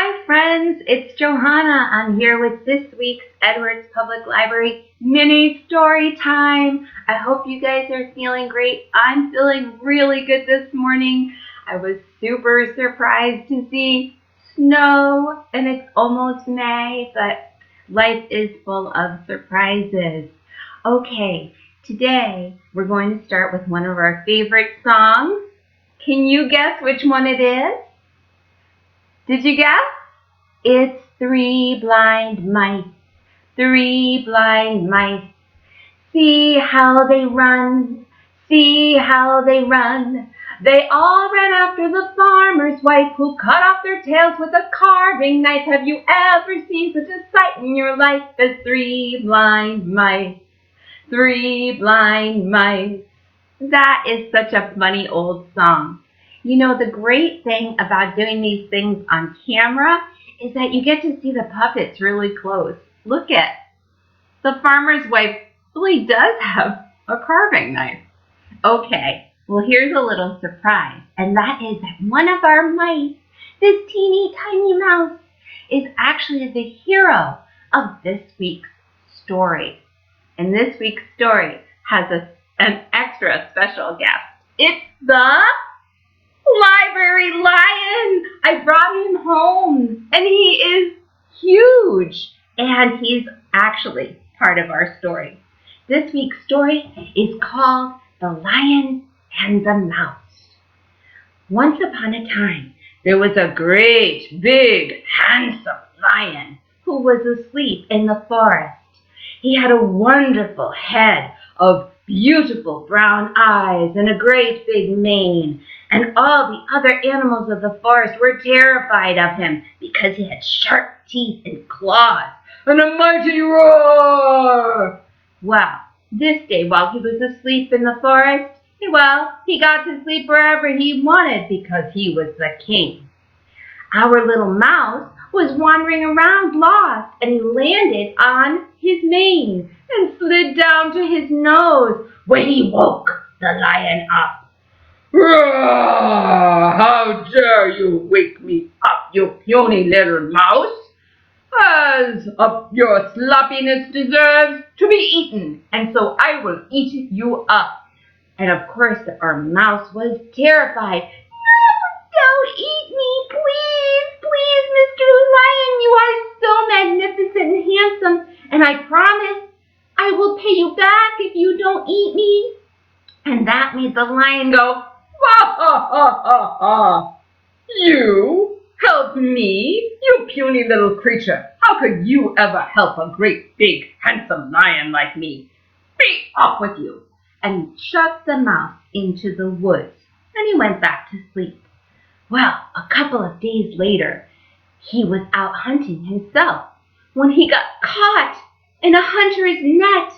Hi friends, it's Johanna. I'm here with this week's Edwards Public Library mini story time. I hope you guys are feeling great. I'm feeling really good this morning. I was super surprised to see snow, and it's almost May, but life is full of surprises. Okay, today we're going to start with one of our favorite songs. Can you guess which one it is? Did you guess? It's three blind mice, three blind mice. See how they run, see how they run. They all ran after the farmer's wife who cut off their tails with a carving knife. Have you ever seen such a sight in your life as three blind mice? Three blind mice. That is such a funny old song. You know, the great thing about doing these things on camera is that you get to see the puppets really close. Look at the farmer's wife really does have a carving knife. Okay, well here's a little surprise, and that is that one of our mice, this teeny tiny mouse, is actually the hero of this week's story. And this week's story has an extra special guest. It's the library lion. I brought him home, and he is huge, and he's actually part of our story. This week's story is called The Lion and the Mouse. Once upon a time, there was a great, big, handsome lion who was asleep in the forest. He had a wonderful head of beautiful brown eyes and a great big mane. And all the other animals of the forest were terrified of him because he had sharp teeth and claws and a mighty roar. Well, this day while he was asleep in the forest, he got to sleep wherever he wanted because he was the king. Our little mouse was wandering around lost, and he landed on his mane and slid down to his nose when he woke the lion up. "Roar! How dare you wake me up, you puny little mouse? As your sloppiness deserves to be eaten, and so I will eat you up." And of course our mouse was terrified. "No, don't eat me, please, please, Mr. Lion. You are so magnificent and handsome, and I promise I will pay you back if you don't eat me." And that made the lion go, "Ha ha ha ha ha! You help me, you puny little creature. How could you ever help a great big handsome lion like me? Be off with you!" And he shoved the mouse into the woods, and he went back to sleep. Well, a couple of days later, he was out hunting himself when he got caught in a hunter's net.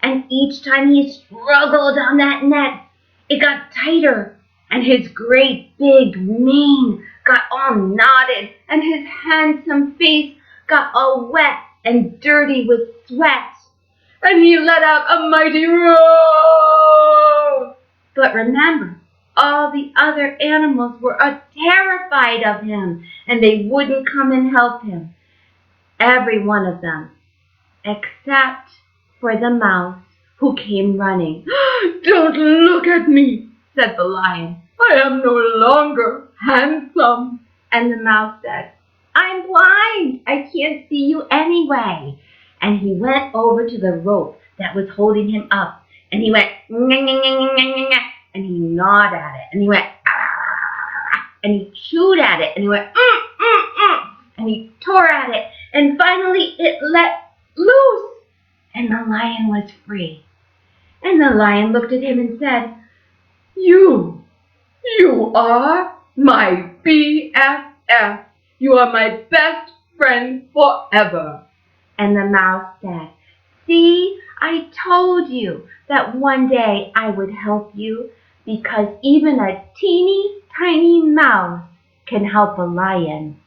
And each time he struggled on that net, it got tighter, and his great big mane got all knotted, and his handsome face got all wet and dirty with sweat. And he let out a mighty roar. But remember, all the other animals were terrified of him, and they wouldn't come and help him. Every one of them, except for the mouse, who came running. "Don't look at me," said the lion. "I am no longer handsome." And the mouse said, "I'm blind. I can't see you anyway." And he went over to the rope that was holding him up, and he went, and he gnawed at it, and he went, and he chewed at it, and he went, and he tore at it, and finally it let loose, and the lion was free. And the lion looked at him and said, You are my BFF. You are my best friend forever." And the mouse said, "See, I told you that one day I would help you, because even a teeny tiny mouse can help a lion."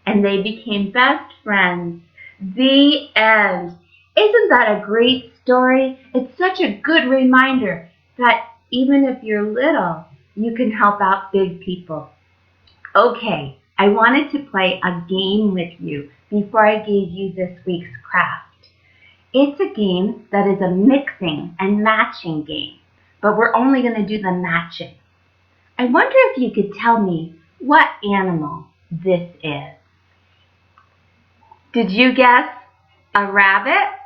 And they became best friends. The end. Isn't that a great story? It's such a good reminder that even if you're little, you can help out big people. Okay, I wanted to play a game with you before I gave you this week's craft. It's a game that is a mixing and matching game, but we're only going to do the matching. I wonder if you could tell me what animal this is. Did you guess a rabbit?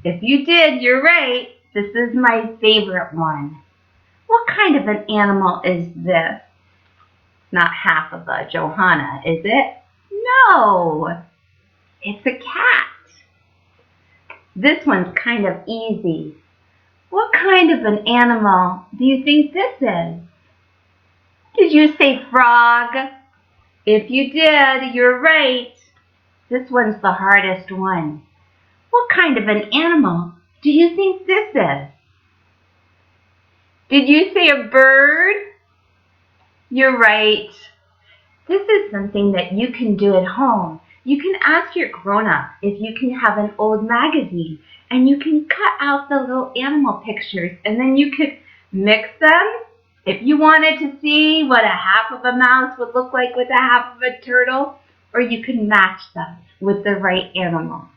If you did, you're right. This is my favorite one. What kind of an animal is this? Not half of a Johanna, is it? No, it's a cat. This one's kind of easy. What kind of an animal do you think this is? Did you say frog? If you did, you're right. This one's the hardest one. What kind of an animal do you think this is? Did you say a bird? You're right. This is something that you can do at home. You can ask your grown-up if you can have an old magazine and you can cut out the little animal pictures and then you could mix them. If you wanted to see what a half of a mouse would look like with a half of a turtle, or you could match them with the right animal.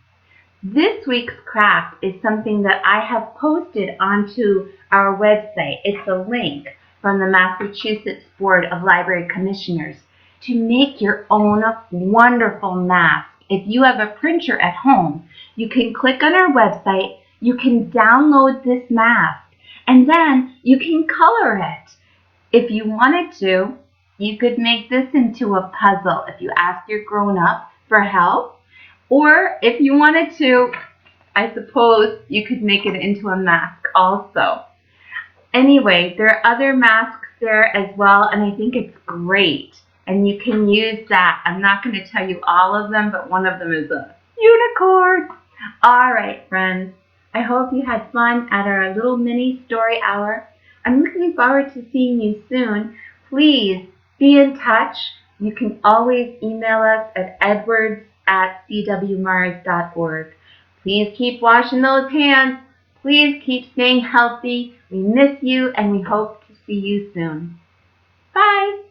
This week's craft is something that I have posted onto our website. It's a link from the Massachusetts Board of Library Commissioners to make your own wonderful mask. If you have a printer at home, you can click on our website, you can download this mask, and then you can color it. If you wanted to, you could make this into a puzzle if you ask your grown-up for help. Or if you wanted to, I suppose you could make it into a mask also. Anyway, there are other masks there as well, and I think it's great. And you can use that. I'm not going to tell you all of them, but one of them is a unicorn. All right, friends. I hope you had fun at our little mini story hour. I'm looking forward to seeing you soon. Please be in touch. You can always email us at edwards@cwmars.org. Please keep washing those hands. Please keep staying healthy. We miss you and we hope to see you soon. Bye.